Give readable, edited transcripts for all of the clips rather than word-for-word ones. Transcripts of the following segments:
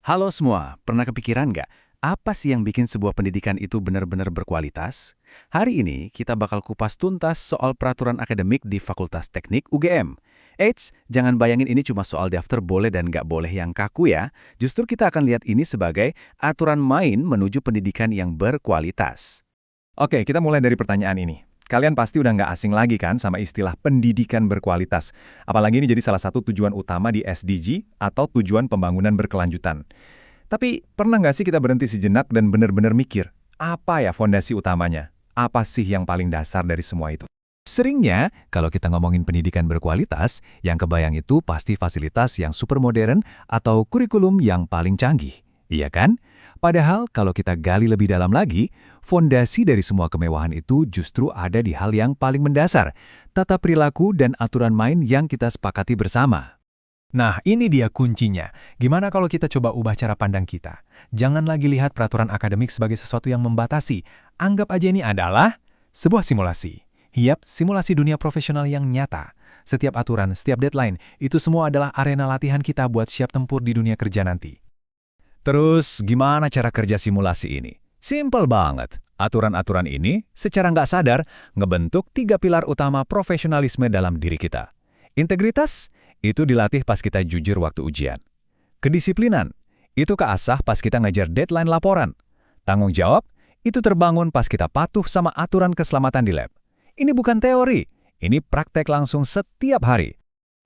Halo semua, pernah kepikiran nggak? Apa sih yang bikin sebuah pendidikan itu benar-benar berkualitas? Hari ini kita bakal kupas tuntas soal peraturan akademik di Fakultas Teknik UGM. Eits, jangan bayangin ini cuma soal daftar boleh dan nggak boleh yang kaku ya. Justru kita akan lihat ini sebagai aturan main menuju pendidikan yang berkualitas. Oke, kita mulai dari pertanyaan ini. Kalian pasti udah nggak asing lagi kan sama istilah pendidikan berkualitas. Apalagi ini jadi salah satu tujuan utama di SDG atau tujuan pembangunan berkelanjutan. Tapi pernah nggak sih kita berhenti sejenak dan benar-benar mikir, apa ya fondasi utamanya? Apa sih yang paling dasar dari semua itu? Seringnya, kalau kita ngomongin pendidikan berkualitas, yang kebayang itu pasti fasilitas yang super modern atau kurikulum yang paling canggih. Iya kan? Padahal kalau kita gali lebih dalam lagi, fondasi dari semua kemewahan itu justru ada di hal yang paling mendasar, tata perilaku dan aturan main yang kita sepakati bersama. Nah, ini dia kuncinya. Gimana kalau kita coba ubah cara pandang kita? Jangan lagi lihat peraturan akademik sebagai sesuatu yang membatasi. Anggap aja ini adalah sebuah simulasi. Yap, simulasi dunia profesional yang nyata. Setiap aturan, setiap deadline, itu semua adalah arena latihan kita buat siap tempur di dunia kerja nanti. Terus, gimana cara kerja simulasi ini? Simple banget. Aturan-aturan ini, secara nggak sadar, ngebentuk 3 pilar utama profesionalisme dalam diri kita. Integritas, itu dilatih pas kita jujur waktu ujian. Kedisiplinan, itu keasah pas kita ngejar deadline laporan. Tanggung jawab, itu terbangun pas kita patuh sama aturan keselamatan di lab. Ini bukan teori, ini praktek langsung setiap hari.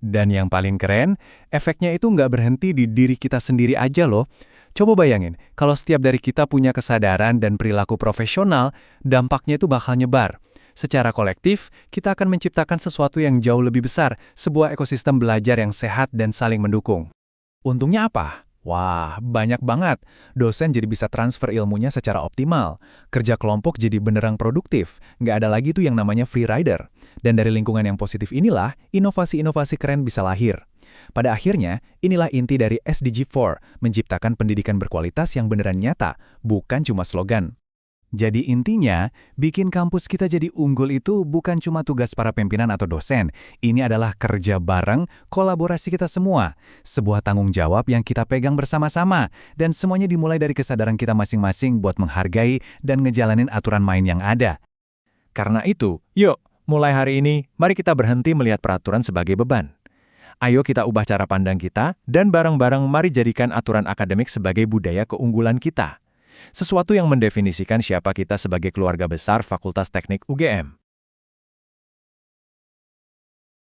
Dan yang paling keren, efeknya itu nggak berhenti di diri kita sendiri aja loh. Coba bayangin, kalau setiap dari kita punya kesadaran dan perilaku profesional, dampaknya itu bakal nyebar. Secara kolektif, kita akan menciptakan sesuatu yang jauh lebih besar, sebuah ekosistem belajar yang sehat dan saling mendukung. Untungnya apa? Wah, banyak banget. Dosen jadi bisa transfer ilmunya secara optimal. Kerja kelompok jadi beneran produktif. Nggak ada lagi tuh yang namanya free rider. Dan dari lingkungan yang positif inilah, inovasi-inovasi keren bisa lahir. Pada akhirnya, inilah inti dari SDG 4, menciptakan pendidikan berkualitas yang beneran nyata, bukan cuma slogan. Jadi intinya, bikin kampus kita jadi unggul itu bukan cuma tugas para pimpinan atau dosen. Ini adalah kerja bareng, kolaborasi kita semua. Sebuah tanggung jawab yang kita pegang bersama-sama. Dan semuanya dimulai dari kesadaran kita masing-masing buat menghargai dan ngejalanin aturan main yang ada. Karena itu, yuk, mulai hari ini, mari kita berhenti melihat peraturan sebagai beban. Ayo kita ubah cara pandang kita, dan bareng-bareng mari jadikan aturan akademik sebagai budaya keunggulan kita. Sesuatu yang mendefinisikan siapa kita sebagai keluarga besar Fakultas Teknik UGM.